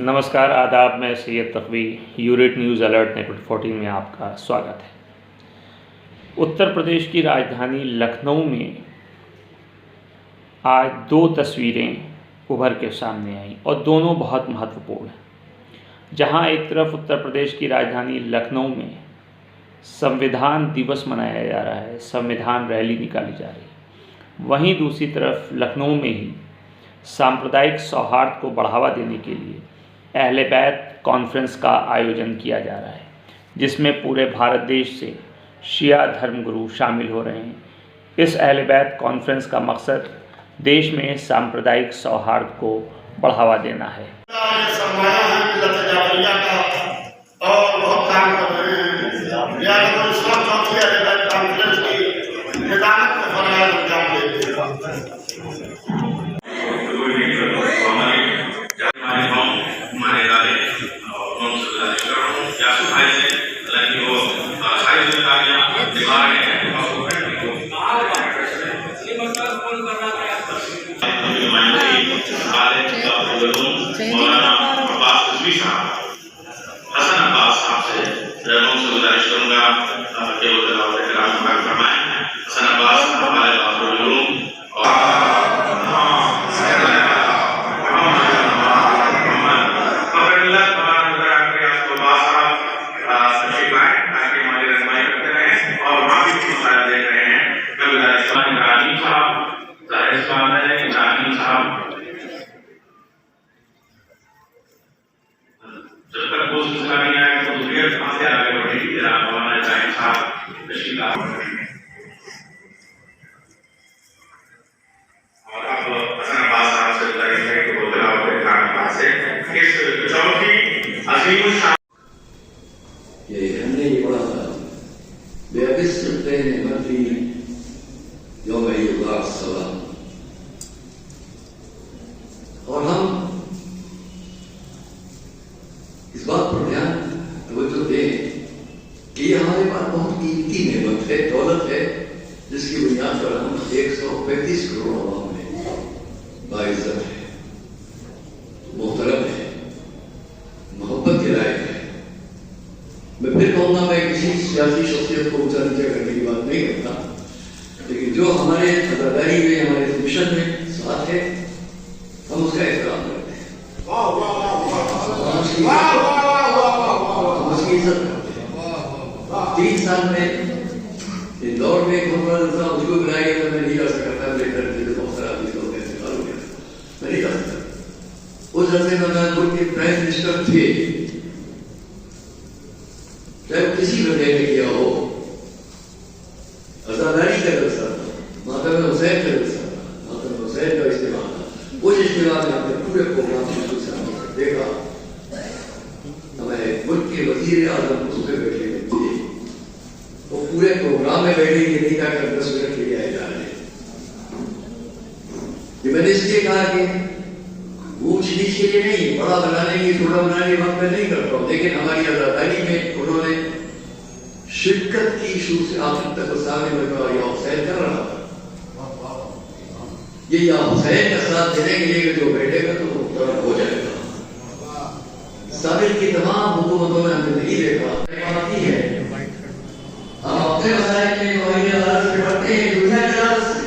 नमस्कार, आदाब। मैं सैयद तक़वी, यूरेट न्यूज़ अलर्ट नेटवर्क 14 में आपका स्वागत है। उत्तर प्रदेश की राजधानी लखनऊ में आज दो तस्वीरें उभर के सामने आईं और दोनों बहुत महत्वपूर्ण हैं। जहां एक तरफ उत्तर प्रदेश की राजधानी लखनऊ में संविधान दिवस मनाया जा रहा है, संविधान रैली निकाली जा रही है, वहीं दूसरी तरफ लखनऊ में ही सांप्रदायिक सौहार्द को बढ़ावा देने के लिए अहले बैत कॉन्फ्रेंस का आयोजन किया जा रहा है, जिसमें पूरे भारत देश से शिया धर्मगुरु शामिल हो रहे हैं। इस अहले बैत कॉन्फ्रेंस का मकसद देश में सांप्रदायिक सौहार्द को बढ़ावा देना है। जब तक वो सिलसिला नहीं आएगा तो दुनिया कहाँ से आगे बढ़ेगी। हमारा चाहे साहब और अब हसन अब्बास साहब से करेंगे कि वो दिलाओ के कारण से इस चौथी अजीम शान ये हमने ये पढ़ा था बेअबिस्ते नेमती यौम युगास सलाम, और हम इस बात पर ध्यान तवज्जो दें कि ये हमारे पास बहुत कीमती नेमत है, दौलत है, जिसकी बुनियाद पर हम 135 करोड़ आवाम में बाइज्जत है, मोहतरम है, मोहब्बत के लायक है। मैं फिर कहूँगा, मैं किसी सियासी शख्सियत को ऊंचा नीचा करने की बात नहीं करता, लेकिन जो हमारे अदादारी में, हमारे मिशन में साथ है, हम उसका एहतराम करते हैं, हम उसकी इज्जत करते हैं। 3 साल में इंदौर में एक बहुत बड़ा दफा मुझको बुलाया गया था, मैं नहीं जा सकता, मेरे घर में बहुत सारा आदमी लोग ऐसे हो गया, मैं नहीं जा सकता। उस जैसे में मैं मुल्क के प्राइम मिनिस्टर थे, चाहे किसी वजह ने किया हो, आजादारी का जलसा था, मातम हुसैन का जलसा था, मातम हुसैन का इस्तेमाल था। उस इस्तेमाल में हमने पूरे प्रोग्राम देखा, हमें मुल्क के वजीर आजम उसमें बैठे हुए थे, वो पूरे प्रोग्राम में बैठे कि नहीं क्या कर 10 मिनट लिए आए जा रहे। मैंने इसलिए कहा कि ऊंच नीच के लिए नहीं, बड़ा बनाने की छोटा बनाने की बात मैं नहीं करता हूँ, लेकिन हमारी आजादारी में उन्होंने शिरकत की शुरू से आखिर तक सामने में या हुसैन कर रहा था। ये या हुसैन का साथ देने के लिए जो बैठेगा तो वो तरफ हो जाएगा। साबिर की तमाम हुकूमतों में हमने नहीं देखा है, हम अपने मसाइल में तौहीद अदालत से पढ़ते हैं, दुनिया की अदालत से,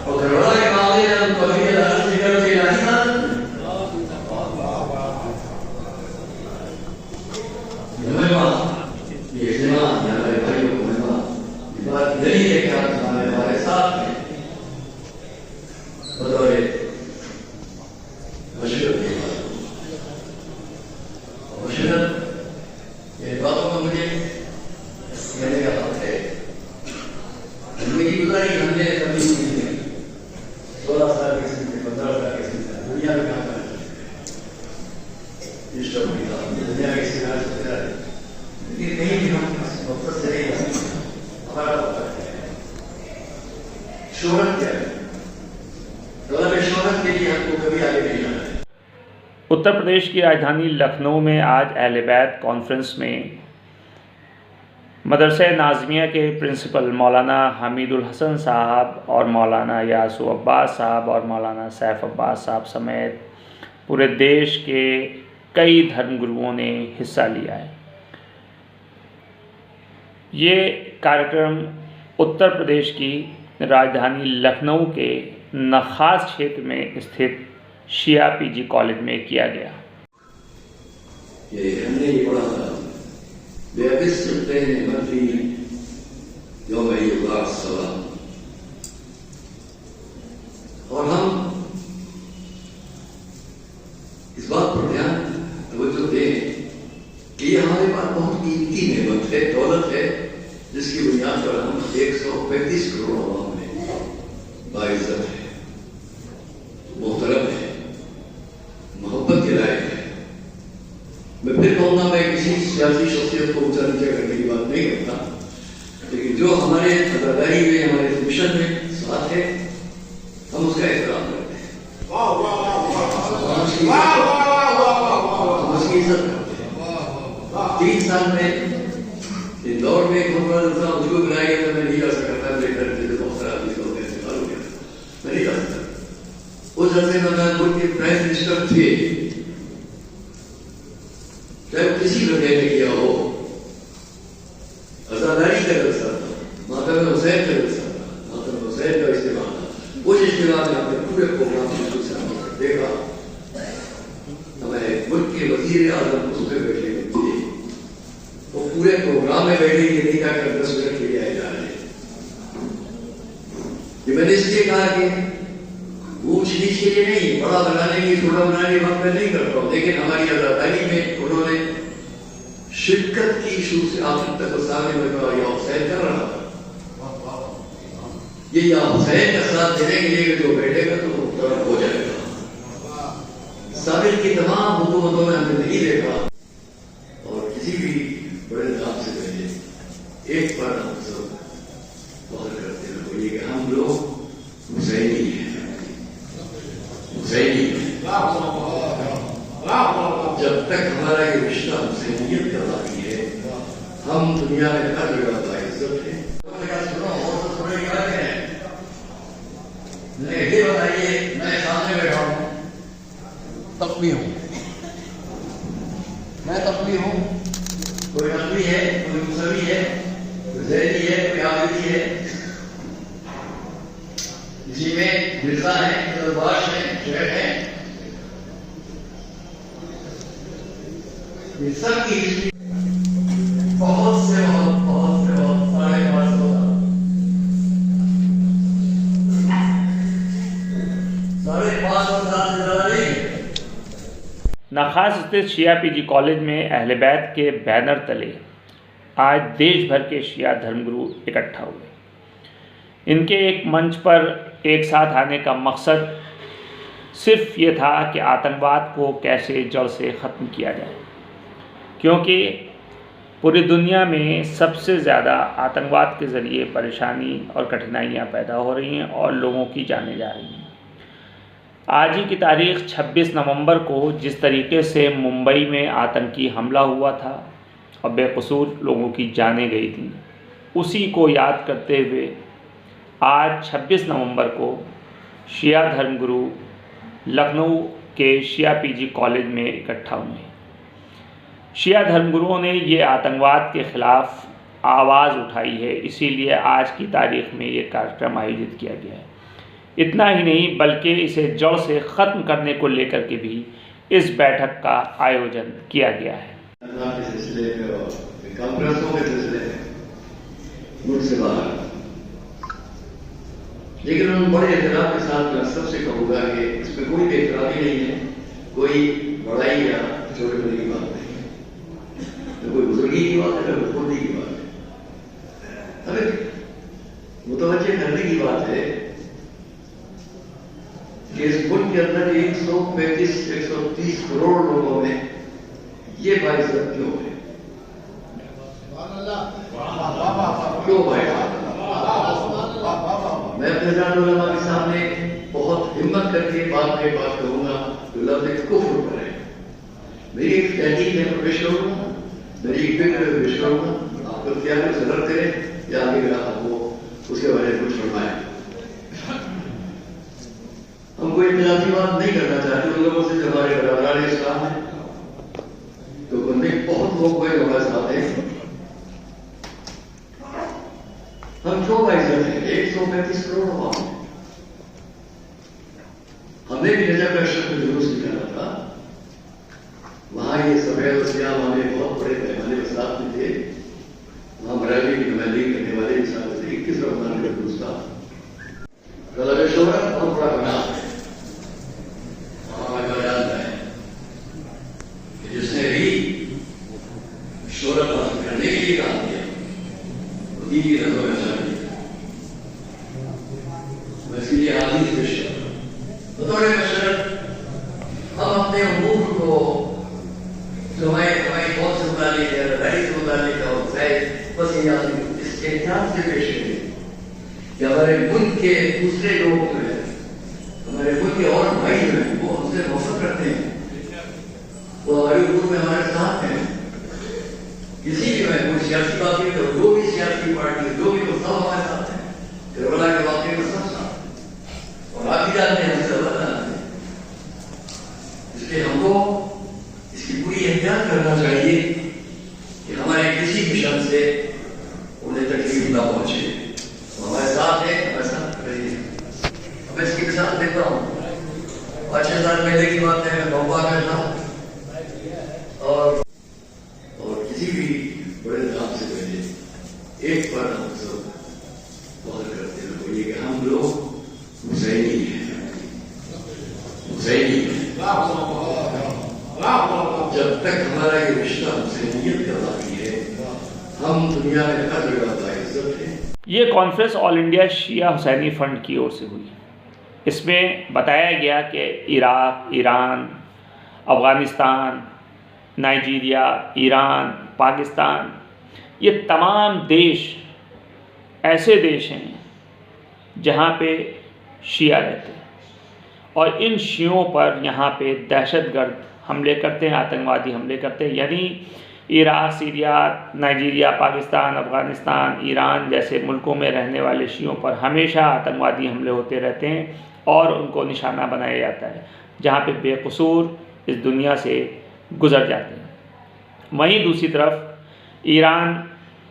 और घरवाला के मामले में हम तौहीद अदालत से करते इलाही अदालत ये इस्तेमाल हमारे भाइयों को ये बात नहीं है कि आप हमारे साथ हैं बतौर ये बातों का मुझे कहने का हक है। जिंदगी गुजारी हमने कभी 16 साल की सिंह 15 साल की सिंह दुनिया में कहाँ कर दुनिया के सिनार से लेकिन नहीं भी हम मकसद से नहीं जाते। हमारा मकसद है शोहरत क्या है, तलब शोहरत के लिए हमको कभी आगे नहीं जाना है। उत्तर प्रदेश की राजधानी लखनऊ में आज अहले बैत कॉन्फ्रेंस में मदरसा नाज़मिया के प्रिंसिपल मौलाना हमीदुल हसन साहब और मौलाना यासु अब्बास साहब और मौलाना सैफ अब्बास साहब समेत पूरे देश के कई धर्मगुरुओं ने हिस्सा लिया है। ये कार्यक्रम उत्तर प्रदेश की राजधानी लखनऊ के नखास क्षेत्र में स्थित शिया पीजी कॉलेज में किया गया। ये हमने ये पढ़ा था, बेअबिस्ते नेमती यौम युगार सलाम, और हम इस बात पर ध्यान तवज्जो दें कि ये हमारे पास बहुत कीमती नेमत है, दौलत है, जिसकी बुनियाद पर हम 135 करोड़ अवाम में बाइज्जत है, मोहतरम है, मोहब्बत के लायक है। मैं फिर कहूँगा, मैं किसी सियासी शख्सियत को ऊंचा नीचा करने की बात नहीं करता, लेकिन जो हमारे अदादारी में, हमारे मिशन में साथ है, हम उसका एहतराम करते हैं, हम उसकी इज्जत करते हैं। 3 साल में इंदौर में मुझको बुलाया गया था, मैं नहीं जा सकता, मेरे घर से बहुत सारा आदमी लोग इंतकाल हो गया, मैं नहीं जा सकता। उस अर्से में मैं मुल्क के प्राइम मिनिस्टर थे, चाहे किसी वजह ने किया हो, अजादारी का रस्ता था, मातम हुसैन का रस्ता था, मातम हुसैन का इस्तेमाल था। उस इस्तेमाल में हमने पूरे प्रोग्राम में देखा, हमारे मुल्क के वजीर आजम उस पर बैठे थे, वो पूरे प्रोग्राम में बैठे ये नहीं कहा 10 मिनट के लिए आए जा रहे। ये मैंने इसलिए कहा कि ऊंच नीच के लिए नहीं, बड़ा बनाने की, छोटा बनाने की बात मैं नहीं करता हूँ, लेकिन हमारी आजादी में उन्होंने शिरकत की शुरू से आखिर तक सामने में कहा, या हुसैन कर रहा था, ये या हुसैन का साथ देने के लिए जो बैठेगा तो तरफ हो जाएगा। साबिर की तमाम हुकूमतों में हमने नहीं देखा, और किसी भी बड़े नाम से पहले एक बार हम सब बात करते हैं, बोलिए कि हम लोग हुसैनी हैं, हुसैनी हैं। जब तक हमारा ये रिश्ता हुसैनियत का बाकी है, हम दुनिया में हर जगह बाइज्जत है। ये बताइए, मैं सामने बैठा हूँ, तकवी हूँ, मैं तकवी हूँ, कोई नकवी है, कोई मुसवी है, कोई ज़ैदी है, कोई आबिदी है, इसी में मिर्जा है, दरबाश है, शेख है, ये सब की बहुत से बहुत 550 साल से नखास स्थित शिया पीजी कॉलेज में अहले बैत के बैनर तले आज देश भर के शिया धर्मगुरु इकट्ठा हुए। इनके एक मंच पर एक साथ आने का मकसद सिर्फ ये था कि आतंकवाद को कैसे जड़ से ख़त्म किया जाए, क्योंकि पूरी दुनिया में सबसे ज़्यादा आतंकवाद के ज़रिए परेशानी और कठिनाइयाँ पैदा हो रही हैं और लोगों की जानें जा रही हैं। आज ही की तारीख 26 नवंबर को जिस तरीके से मुंबई में आतंकी हमला हुआ था और बेकसूर लोगों की जानें गई थी, उसी को याद करते हुए आज 26 नवंबर को शिया धर्मगुरु लखनऊ के शिया पीजी कॉलेज में इकट्ठा हुए। शिया धर्मगुरुओं ने ये आतंकवाद के ख़िलाफ़ आवाज़ उठाई है, इसीलिए आज की तारीख में ये कार्यक्रम आयोजित किया गया है। इतना ही नहीं बल्कि इसे जड़ से ख़त्म करने को लेकर के भी इस बैठक का आयोजन किया गया है। लेकिन उन्होंने बड़े एहतराम के साथ मैं सबसे कहूँगा कि इसमें कोई बेहतरामी नहीं है, कोई बड़ाई या छोटे बड़े की बात नहीं, न कोई बुजुर्गी की बात है, न खोदी की बात है। हमें मुतवज्जे करने की बात है कि इस मुल्क के अंदर 135-130 करोड़ लोगों में ये बाइज्जत क्यों है? क्यों बाइज्जत? मैं फैजान उलमा के सामने बहुत हिम्मत करके बात कहूँगा तो लफ्ज़ कुफ्र पर है। मेरी एक तहकीक है, पेश करूँगा, मेरी एक फिक्र पेश करूँगा, आपको इख्तियार से रद्द करें या आगे आपको उसके बारे में कुछ फरमाएं। हम कोई इख्तिलाफी बात नहीं करना चाहते उन लोगों से जो हमारे बराबरान इस्लाम है, कोई हमारे साथ है, हम क्यों बाइज्जत हैं? 135 करोड़ आवाम है। हमने भी रजब अशरफ में जुलूस निकाला था, वहां ये सफेद सियाह वाले बहुत बड़े पैमाने पर साथ में थे, वहां बरेली की नुमाइंदगी करने वाले भी साथ थे। 21 रमजान का जुलूस था। रजब शोहरत बहुत बड़ा बना है, हमारा जानता है कि जिसने भी शोहरत हासिल करने के लिए काम किया वो दी की नजरों में चला गया। इसके लिए आदि पेश बतौर मशरत हम अपने उमूर को जो हमारी कौन से मुतालिक है, लड़ाई से मुतालिक है, और शायद बस ये इसके ध्यान से पेश करें कि हमारे मुल्क के दूसरे लोग जो है, हमारे मुल्क के और भाई जो है, वो हमसे मोहब्बत करते हैं, वो हमारे उमूर में हमारे साथ हैं। किसी भी में कोई सियासी बात नहीं, तो जो भी सियासी पार्टी जो भी, वो सब हमारे साथ हैं। करबला के वाकये में सब साथ, और आप भी जानते हैं हमसे अल्लाह जानते हैं। इसलिए हमको इसकी पूरी एहतियात करना चाहिए कि हमारे किसी भी शख्स से उन्हें तकलीफ ना पहुंचे। हमारे साथ है, हमारे साथ रहिए। अब इसकी मिसाल देता हूँ, 5-6 साल पहले की बात है, मैं बम्बा में था, और किसी भी बड़े नाम से पहले एक बार हम सब बहुत करते हैं, बोलिए कि हम लोग हुसैनी हैं, हुसैनी हैं। जब तक हमारा ये रिश्ता हुसैनियत का बाकी है, हम दुनिया में हर जगह बाइज्जत हैं। ये कॉन्फ्रेंस ऑल इंडिया शिया हुसैनी फंड की ओर से हुई। इसमें बताया गया कि Iraq, Iran, Afghanistan, Nigeria, Iran, Pakistan, ये तमाम देश ऐसे देश हैं जहाँ पे शिया रहते हैं, और इन शियों पर यहाँ पे दहशतगर्द हमले करते हैं, आतंकवादी हमले करते हैं। यानी Iraq, Syria, Nigeria, Pakistan, Afghanistan, Iran जैसे मुल्कों में रहने वाले शियों पर हमेशा आतंकवादी हमले होते रहते हैं, और उनको निशाना बनाया जाता है, जहाँ पे बेकसूर इस दुनिया से गुज़र जाते हैं। वहीं दूसरी तरफ ईरान,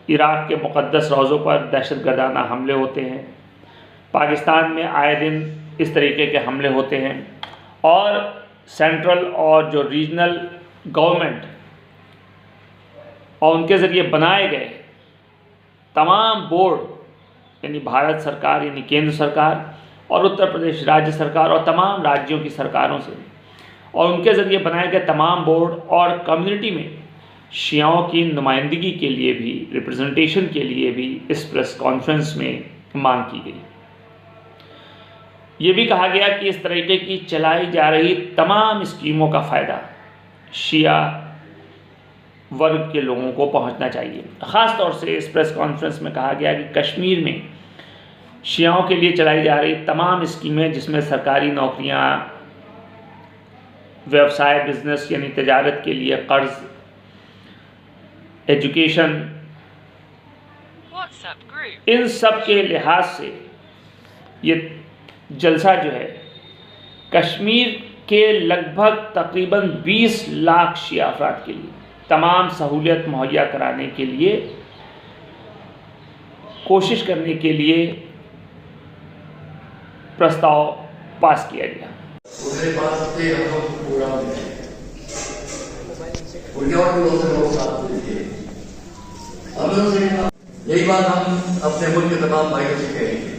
इराक के मुक़द्दस रोज़ों पर दहशतगर्दाना हमले होते हैं। पाकिस्तान में आए दिन इस तरीके के हमले होते हैं, और सेंट्रल और जो रीजनल गवर्नमेंट और उनके ज़रिए बनाए गए तमाम बोर्ड, यानी भारत सरकार यानी केंद्र सरकार और उत्तर प्रदेश राज्य सरकार और तमाम राज्यों की सरकारों से, और उनके ज़रिए बनाए गए तमाम बोर्ड और कम्युनिटी में शियाओं की नुमाइंदगी के लिए भी, रिप्रेजेंटेशन के लिए भी इस प्रेस कॉन्फ्रेंस में मांग की गई। ये भी कहा गया कि इस तरीके की चलाई जा रही तमाम स्कीमों का फ़ायदा शिया वर्ग के लोगों को पहुंचना चाहिए। ख़ास तौर से इस प्रेस कॉन्फ्रेंस में कहा गया कि कश्मीर में शियाओं के लिए चलाई जा रही तमाम स्कीमें, जिसमें सरकारी नौकरियां, व्यवसाय, बिजनेस यानी तजारत के लिए कर्ज, एजुकेशन, इन सब के लिहाज से ये जलसा जो है कश्मीर के लगभग तकरीबन 20 लाख शिया अफराद के लिए तमाम सहूलियत मुहैया कराने के लिए, कोशिश करने के लिए प्रस्ताव पास किया गया। उसके पास से हम लोग प्रोग्राम है, उनके और भी बहुत लोग साथ में थे। हम लोग से यही बात हम अपने मुल्क के तमाम भाइयों से कहेंगे।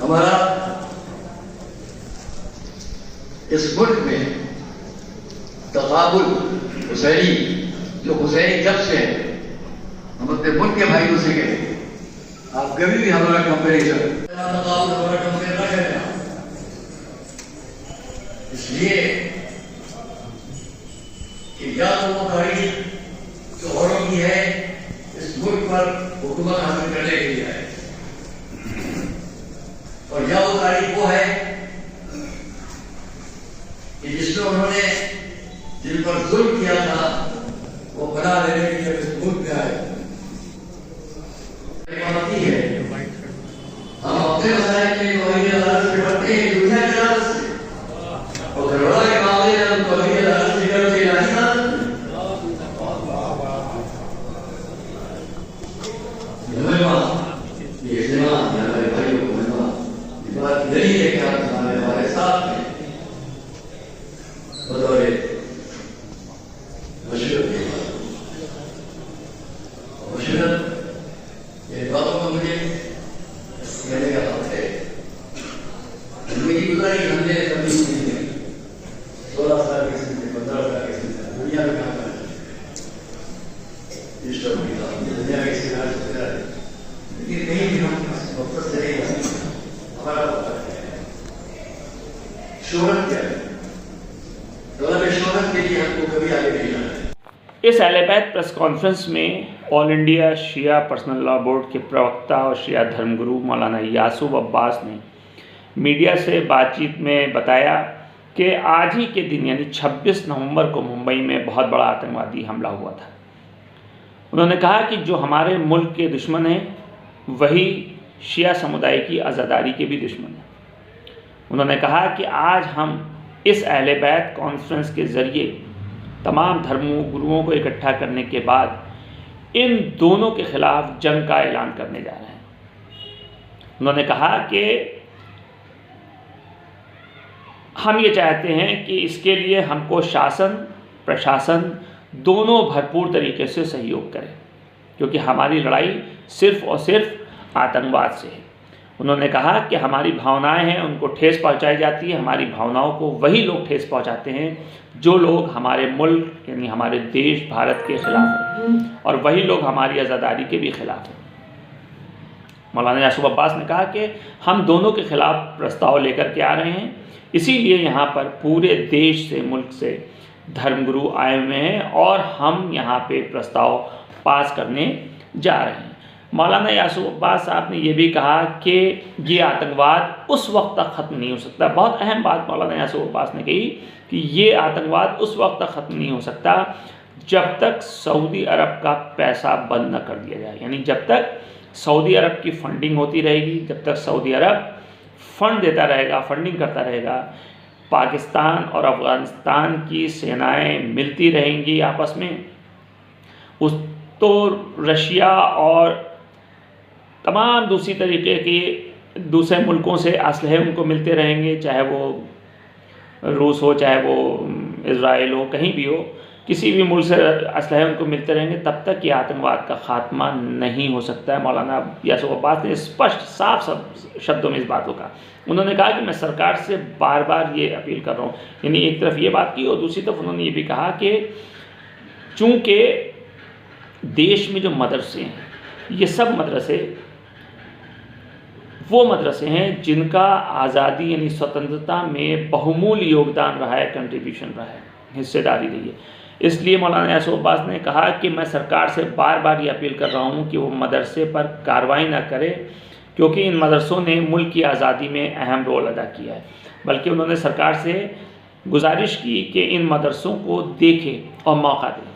हमारा इस मुल्क में तकाबुल हुसैनी, जो हुसैनी जब से है, हम अपने मुल्क के भाइयों से कहेंगे, आप कभी भी हमारा कंपेरिजन न करें। इसलिए कि या तो वो तारीख जो औरों की है इस मुल्क पर हुकूमत हासिल करने के लिए है, और या वो तारीख वो है कि जिसमें उन्होंने जिन पर जुल्म किया था वो बना लेने के लिए इस मुल्क में आए। है हम अपने मसाइल में वही अदालत से बढ़ते हैं, दुनिया की अदालत से, और करबला के मामले में हम वही अदालत से करते हैं। की था, दुनिया के सिरा से लेकिन कहीं भी हम मकसद से नहीं जाते। हमारा शोहरत क्या है? तो शोहरत के लिए हमको कभी आगे नहीं जाना है। इस अहलबैत प्रेस कॉन्फ्रेंस में ऑल इंडिया शिया पर्सनल लॉ बोर्ड के प्रवक्ता और शिया धर्मगुरु मौलाना यासूब अब्बास ने मीडिया से बातचीत में बताया कि आज ही के दिन यानी 26 नवंबर को मुंबई में बहुत बड़ा आतंकवादी हमला हुआ था। उन्होंने कहा कि जो हमारे मुल्क के दुश्मन हैं वही शिया समुदाय की आज़ादारी के भी दुश्मन हैं। उन्होंने कहा कि आज हम इस अहलबैत कॉन्फ्रेंस के ज़रिए तमाम धर्मों गुरुओं को इकट्ठा करने के बाद इन दोनों के खिलाफ जंग का ऐलान करने जा रहे हैं। उन्होंने कहा कि हम ये चाहते हैं कि इसके लिए हमको शासन प्रशासन दोनों भरपूर तरीके से सहयोग करें, क्योंकि हमारी लड़ाई सिर्फ़ और सिर्फ आतंकवाद से है। उन्होंने कहा कि हमारी भावनाएं हैं उनको ठेस पहुंचाई जाती है, हमारी भावनाओं को वही लोग ठेस पहुंचाते हैं जो लोग हमारे मुल्क यानी हमारे देश भारत के खिलाफ हैं, और वही लोग हमारी आज़ादारी के भी खिलाफ हैं। मौलाना यासूब अब्बास ने कहा कि हम दोनों के खिलाफ प्रस्ताव लेकर के आ रहे हैं, इसीलिए यहाँ पर पूरे देश से मुल्क से धर्मगुरु आए हुए हैं और हम यहाँ पे प्रस्ताव पास करने जा रहे हैं। मौलाना यासूब अब्बास साहब ने यह भी कहा कि ये आतंकवाद उस वक्त तक ख़त्म नहीं हो सकता। बहुत अहम बात मौलाना यासूब अब्बास ने कही कि ये आतंकवाद उस वक्त तक ख़त्म नहीं हो सकता जब तक सऊदी अरब का पैसा बंद न कर दिया जाए, यानी जब तक सऊदी अरब की फंडिंग होती रहेगी, जब तक सऊदी अरब फंड देता रहेगा, फंडिंग करता रहेगा, पाकिस्तान और अफ़गानिस्तान की सेनाएं मिलती रहेंगी आपस में, उस तो रशिया और तमाम दूसरी तरीके के दूसरे मुल्कों से असलहे उनको मिलते रहेंगे, चाहे वो रूस हो, चाहे वो इज़राइल हो, कहीं भी हो, किसी भी मुल्क से असलहे उनको मिलते रहेंगे, तब तक ये आतंकवाद का ख़ात्मा नहीं हो सकता है। मौलाना यासूब अब्बास ने स्पष्ट साफ शब्दों में इस बात को कहा। उन्होंने कहा कि मैं सरकार से बार बार ये अपील कर रहा हूँ, यानी एक तरफ ये बात की और दूसरी तरफ उन्होंने ये भी कहा कि चूँकि देश में जो मदरसे हैं ये सब मदरसे वो मदरसे हैं जिनका आज़ादी यानी स्वतंत्रता में बहुमूल्य योगदान रहा है, कंट्रीब्यूशन रहा है, हिस्सेदारी रही है। इसलिए मौलाना यासूब अब्बास ने कहा कि मैं सरकार से बार बार ये अपील कर रहा हूँ कि वो मदरसे पर कार्रवाई ना करे, क्योंकि इन मदरसों ने मुल्क की आज़ादी में अहम रोल अदा किया है। बल्कि उन्होंने सरकार से गुजारिश की कि इन मदरसों को देखे और मौका दें।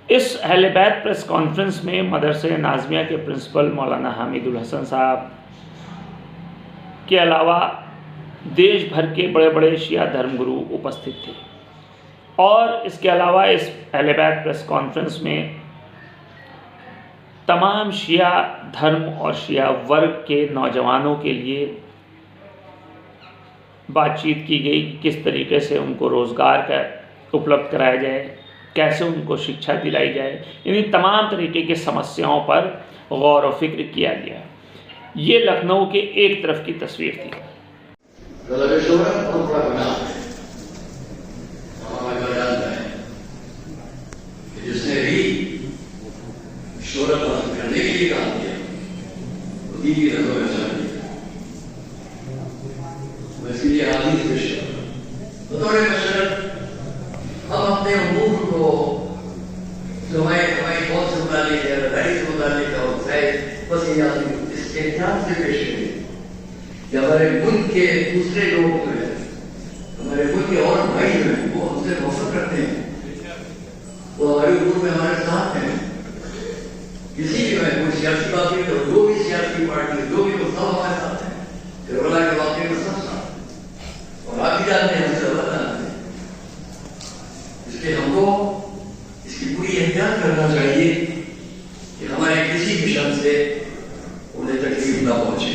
इस अहलबैत प्रेस कॉन्फ्रेंस में मदरसे नाज़मिया के प्रिंसिपल मौलाना हामिदुल हसन साहब के अलावा देश भर के बड़े बड़े शिया धर्मगुरु उपस्थित थे, और इसके अलावा इस अहलबैत प्रेस कॉन्फ्रेंस में तमाम शिया धर्म और शिया वर्ग के नौजवानों के लिए बातचीत की गई कि किस तरीके से उनको रोज़गार का उपलब्ध कराया जाए, कैसे उनको शिक्षा दिलाई जाए, यानी तमाम तरीके की समस्याओं पर गौर व फिक्र किया गया। ये लखनऊ के एक तरफ की तस्वीर थी। जिसने भी शोहरत हासिल करने के लिए काम किया वो दीदी रंगों में चल इसके लिए आदि बतौर मशरत हम अपने मुल्क को हमारी कौन से मुतालिक है, लड़ाई से मुतालिक और बस ये इस एहतियात से पेश करें कि हमारे मुल्क के दूसरे लोग हैं, हमारे मुल्क के और भाई हैं, वो हमसे मोहब्बत करते हैं, वो हमारे उम्र में हमारे साथ हैं। किसी भी में कोई सियासी पार्टी तो जो भी सियासी पार्टी जो भी सब हमारे साथ हैं, करबला के वाक़े में सब साथ और आगे जाते हैं हमसे अलग जाते हैं। इसलिए हमको इसकी पूरी एहतियात करना चाहिए कि हमारे किसी भी शख्स से उन्हें तकलीफ ना पहुंचे।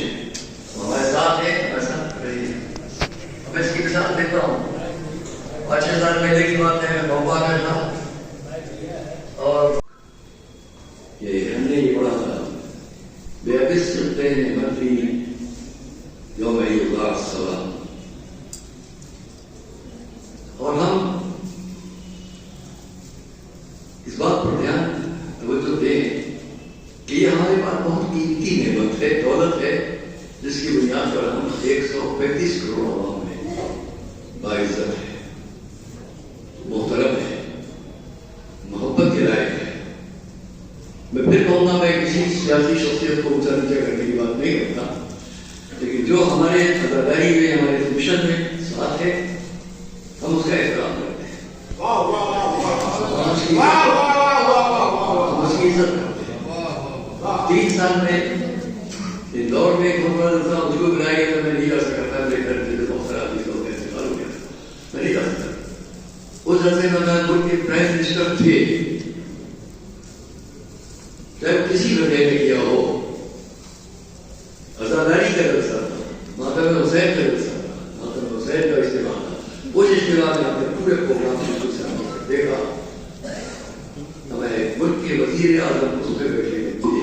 हमारे साथ है, हमारे साथ रहिए। मैं इसकी मिसाल देता हूँ। 5-6 साल पहले की बात है, मैं भोपाल में था और ये हमने ये पढ़ा था बेअबिस चलते हैं मंत्री हमारे पास बहुत कीमती नेमत है, दौलत है, जिसकी बुनियाद पर हम 135 करोड़ आवाम में बाइज्जत है, मोहतरम है, मोहब्बत के लायक है। मैं फिर कहूँगा, मैं किसी सियासी शख्सियत को ऊंचा नीचा करने की बात नहीं करता, लेकिन जो हमारे अदादारी में, हमारे मिशन में साथ है, हम उसका एहतराम करते हैं, हम उसकी इज्जत करते हैं। 3 साल में इंदौर में एक बहुत बड़ा था, उसको बनाया गया था, मैं नहीं जा सकता, मेरे घर से बहुत सारा आदमी लोग इंतकाल हो गया, मैं नहीं जा सकता। उस जैसे मैं मुल्क के प्राइम मिनिस्टर थे, चाहे किसी वजह ने किया हो, आजादारी का जलसा था, मातम हुसैन का जलसा था, मातम हुसैन का इस्तेमाल था। उस इस्तेमाल में आपने पूरे प्रोग्राम में देखा, हमारे मुल्क के वजीर आजम उसमें बैठे हुए थे,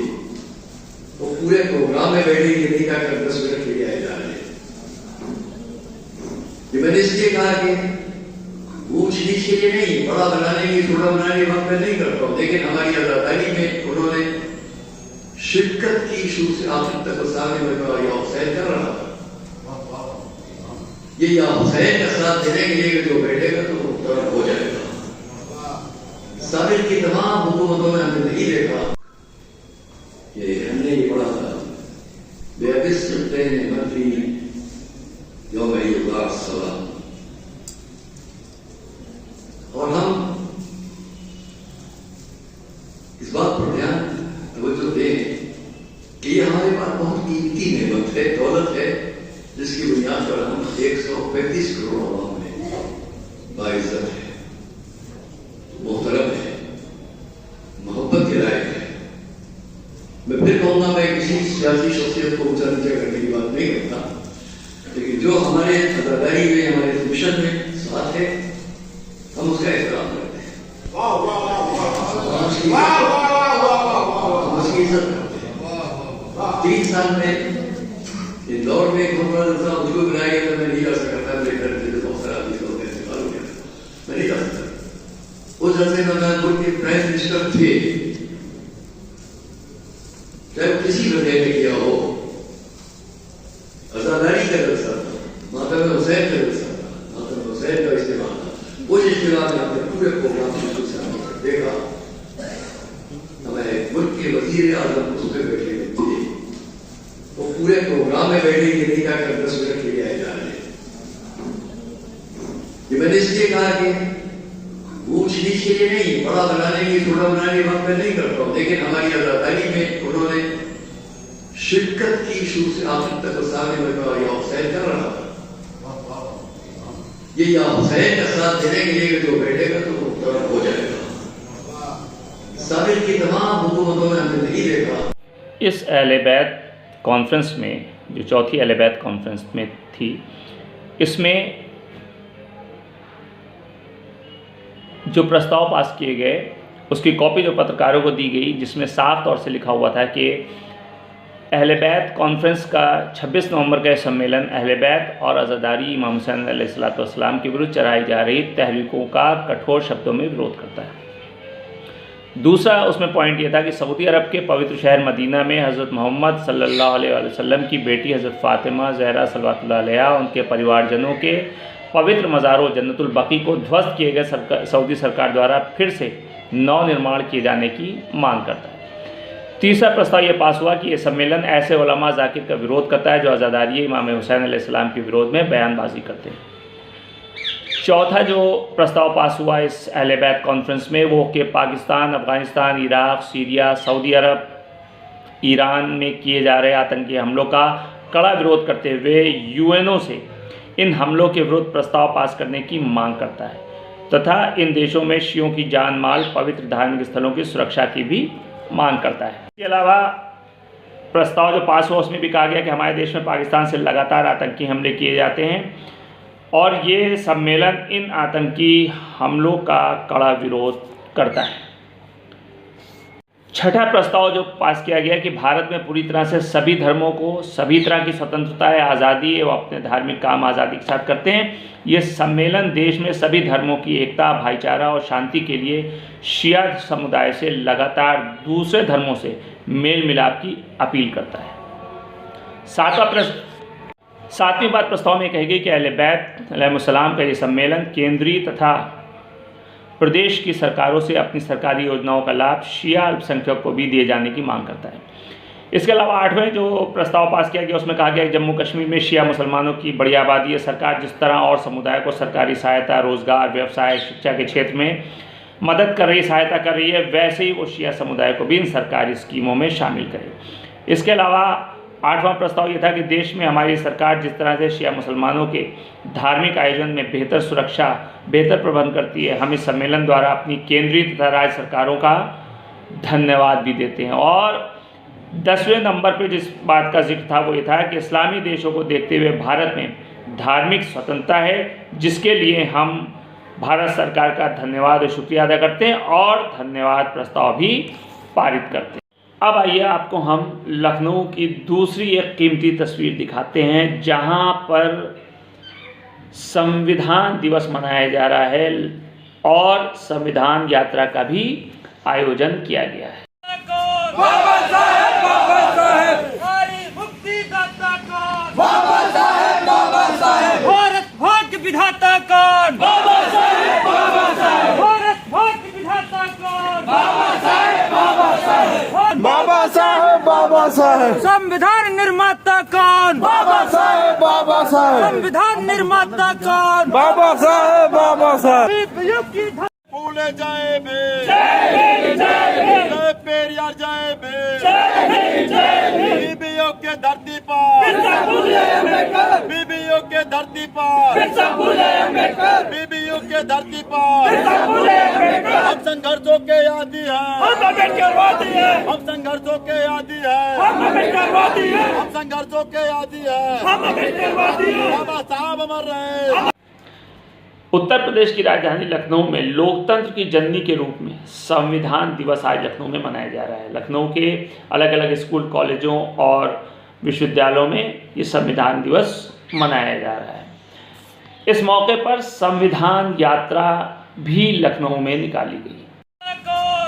वो पूरे प्रोग्राम में बैठे कि नहीं क्या कर 10 मिनट लिए आए जा रहे। मैंने इसलिए कहा कि ऊंच नीच के लिए नहीं, बड़ा बनाने की, छोटा बनाने की बात मैं नहीं करता हूँ, लेकिन हमारी आजादारी में उन्होंने शिरकत की इशू से आखिर तक सामने में कहा या हुसैन कर रहा था, ये या हुसैन का साथ देने के लिए जो बैठेगा तो वो तरफ हो जाएगा। साबिर की तमाम हुकूमतों में हमने नहीं देखा, ये हमने ये पढ़ा था, बेअबिस चलते हैं मंत्री यौम युगास सलाम, और हम इस बात पर ध्यान तवज्जो दें कि ये हमारे पास बहुत कीमती नेमत है, दौलत है, जिसकी बुनियाद पर हम 135 करोड़ आवाम में बाइज्जत है, मोहतरम है, मोहब्बत के लायक है। मैं फिर कहूँगा, मैं किसी सियासी शख्सियत को ऊंचा नीचा करने की बात नहीं करता, लेकिन जो हमारे अदादारी में, हमारे मिशन में साथ है, हम उसका एहतराम करते हैं, हम उसकी इज्जत करते हैं। 3 साल में इंदौर में एक बहुत बड़ा था, उसको बनाया गया था, मैं नहीं जा सकता, मेरे घर से बहुत सारा आदमी लोग इंतकाल हो गया, मैं नहीं जा सकता। उस जैसे मैं मुल्क के प्राइम मिनिस्टर थे, चाहे किसी वजह ने किया हो, आजादारी का जलसा था, मातम हुसैन का जलसा था, मातम हुसैन का इस्तेमाल था। उस इस्तेमाल में आपने पूरे प्रोग्राम में देखा, हमारे मुल्क के वजीर आजम उसमें बैठे हुए थे, वो पूरे प्रोग्राम में बैठे कि नहीं क्या कर 10 मिनट लिए आए जा रहे। ये मैंने इसलिए कहा कि ऊंच नीच के लिए नहीं, बड़ा बनाने की, छोटा बनाने की बात मैं नहीं करता हूँ, लेकिन हमारी आजादारी में उन्होंने शिरकत की इशू से आखिर तक सामने में कहा या हुसैन कर रहा था, ये या हुसैन का साथ देने के लिए जो बैठेगा तो वो तरफ हो जाएगा। साबिर की तमाम हुकूमतों में हमने नहीं देखा। इस अहले बैत कॉन्फ्रेंस में, जो चौथी अहले बैत कॉन्फ्रेंस में थी, इसमें जो प्रस्ताव पास किए गए उसकी कॉपी जो पत्रकारों को दी गई, जिसमें साफ तौर से लिखा हुआ था कि अहले बैत कॉन्फ्रेंस का 26 नवंबर का सम्मेलन अहले बैत और आज़ादारी इमाम हुसैन अलैहिस्सलाम के विरुद्ध चलाई जा रही तहरीकों का कठोर शब्दों में विरोध करता है। दूसरा उसमें पॉइंट ये था कि सऊदी अरब के पवित्र शहर मदीना में हज़रत मोहम्मद सल्लल्लाहु अलैहि वसल्लम की बेटी हज़रत फ़ातिमा ज़हरा सल्लल्लाहु अलैहा, उनके परिवारजनों के पवित्र मज़ारों जन्नतुल बकी को ध्वस्त किए गए सऊदी सरकार द्वारा फिर से नव निर्माण किए जाने की मांग करता है। तीसरा प्रस्ताव ये पास हुआ कि ये सम्मेलन ऐसे उलमा ज़ाकिर का विरोध करता है जो आज़ादारी इमाम हुसैन अलैहिस्सलाम के विरोध में बयानबाजी करते हैं। चौथा जो प्रस्ताव पास हुआ इस अहले बैत कॉन्फ्रेंस में वो कि Pakistan, Afghanistan, Iraq, Syria, Saudi Arab, Iran में किए जा रहे आतंकी हमलों का कड़ा विरोध करते हुए यूएनओ से इन हमलों के विरुद्ध प्रस्ताव पास करने की मांग करता है तथा इन देशों में शियों की जान माल, पवित्र धार्मिक स्थलों की सुरक्षा की भी मांग करता है। इसके अलावा प्रस्ताव जो पास हुआ उसमें भी कहा गया कि हमारे देश में पाकिस्तान से लगातार आतंकी हमले किए जाते हैं और ये सम्मेलन इन आतंकी हमलों का कड़ा विरोध करता है। छठा प्रस्ताव जो पास किया गया कि भारत में पूरी तरह से सभी धर्मों को सभी तरह की स्वतंत्रता है, आज़ादी एवं अपने धार्मिक काम आज़ादी के साथ करते हैं। ये सम्मेलन देश में सभी धर्मों की एकता, भाईचारा और शांति के लिए शिया समुदाय से लगातार दूसरे धर्मों से मेल मिलाप की अपील करता है। सातवीं बात प्रस्ताव में कही गई कि अहले बैत अलैहिस्सलाम का ये सम्मेलन केंद्रीय तथा प्रदेश की सरकारों से अपनी सरकारी योजनाओं का लाभ शिया अल्पसंख्यक को भी दिए जाने की मांग करता है। इसके अलावा आठवें जो प्रस्ताव पास किया गया उसमें कहा गया कि जम्मू कश्मीर में शिया मुसलमानों की बड़ी आबादी है। सरकार जिस तरह और समुदाय को सरकारी सहायता, रोजगार, व्यवसाय, शिक्षा के क्षेत्र में मदद कर रही, सहायता कर रही है, वैसे ही वो शिया समुदाय को भी इन सरकारी स्कीमों में शामिल करे। इसके अलावा आठवां प्रस्ताव ये था कि देश में हमारी सरकार जिस तरह से शिया मुसलमानों के धार्मिक आयोजन में बेहतर सुरक्षा, बेहतर प्रबंध करती है, हम इस सम्मेलन द्वारा अपनी केंद्रीय तथा राज्य सरकारों का धन्यवाद भी देते हैं। और 10वें नंबर पे जिस बात का जिक्र था वो ये था कि इस्लामी देशों को देखते हुए भारत में धार्मिक स्वतंत्रता है, जिसके लिए हम भारत सरकार का धन्यवाद और शुक्रिया अदा करते हैं और धन्यवाद प्रस्ताव भी पारित करते हैं। अब आइए आपको हम लखनऊ की दूसरी एक कीमती तस्वीर दिखाते हैं, जहां पर संविधान दिवस मनाया जा रहा है और संविधान यात्रा का भी आयोजन किया गया है। बाबा साहेब, बाबा साहेब, हमारी मुक्ति दाता कौन? बाबा साहेब, बाबा साहेब, भारत भाग्य विधाता कौन? बाबा साहेब, बाबा साहेब, भारत भाग्य विधाता कौन? बाबा साहेब, बाबा साहेब, बाबा साहेब, बाबा साहेब, संविधान निर्माता कौन? बाबा साहेब, बाबा साहेब, संविधान निर्माता कौन? बाबा साहेब, बाबा साहेब। फूले जाए बे, जय पेरियार जाए बे, बीबीओ के धरती पर, बीबीओ के धरती पर, बीबीओ के धरती पर हम संघर्षों के आदी हैं, हम संघर्षों के आदी हैं, हम संघर्षों के आदी हैं, बाबा साहब अमर रहे। उत्तर प्रदेश की राजधानी लखनऊ में लोकतंत्र की जननी के रूप में संविधान दिवस आज लखनऊ में मनाया जा रहा है। लखनऊ के अलग अलग स्कूल, कॉलेजों और विश्वविद्यालयों में ये संविधान दिवस मनाया जा रहा है। इस मौके पर संविधान यात्रा भी लखनऊ में निकाली गई।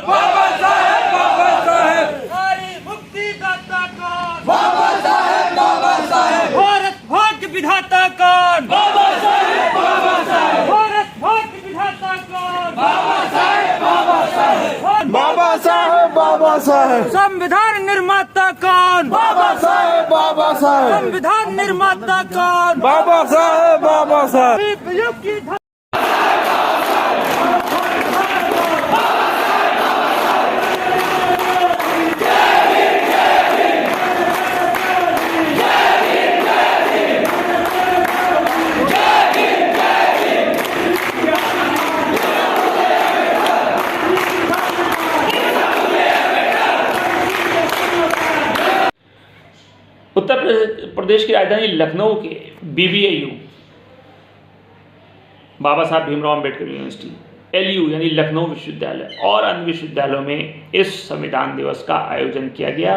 बाबा साहेब, बाबा साहेब, हमारी मुक्ति दाता कौन? बाबा साहेब, बाबा साहेब, भारत भाग्य विधाता कौन? बाबा साहेब, बाबा साहेब, भारत भाग्य विधाता कौन? बाबा साहेब, बाबा साहेब, बाबा साहेब, बाबा साहेब, संविधान निर्माता कौन? बाबा साहेब, बाबा साहेब, संविधान निर्माता कौन? बाबा साहेब, बाबा साहेब। उत्तर प्रदेश की राजधानी लखनऊ के BBAU बाबा साहब भीमराव अम्बेडकर यूनिवर्सिटी, LU यानी लखनऊ विश्वविद्यालय और अन्य विश्वविद्यालयों में इस संविधान दिवस का आयोजन किया गया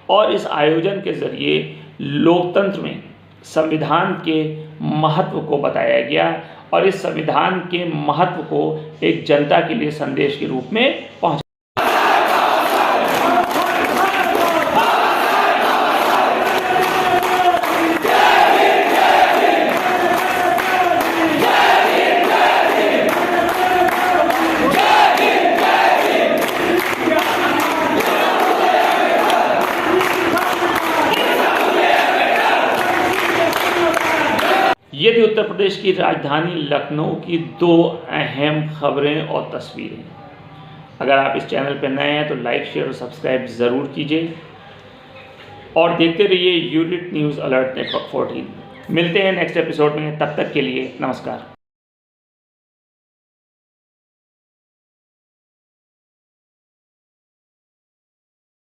और इस आयोजन के जरिए लोकतंत्र में संविधान के महत्व को बताया गया और इस संविधान के महत्व को एक जनता के लिए संदेश के रूप में पहुंचाया। ये थी उत्तर प्रदेश की राजधानी लखनऊ की दो अहम खबरें और तस्वीरें। अगर आप इस चैनल पर नए हैं तो लाइक, शेयर और सब्सक्राइब ज़रूर कीजिए और देखते रहिए यूनिट न्यूज़ अलर्ट नेटवर्क 14। मिलते हैं नेक्स्ट एपिसोड में, तब तक के लिए नमस्कार।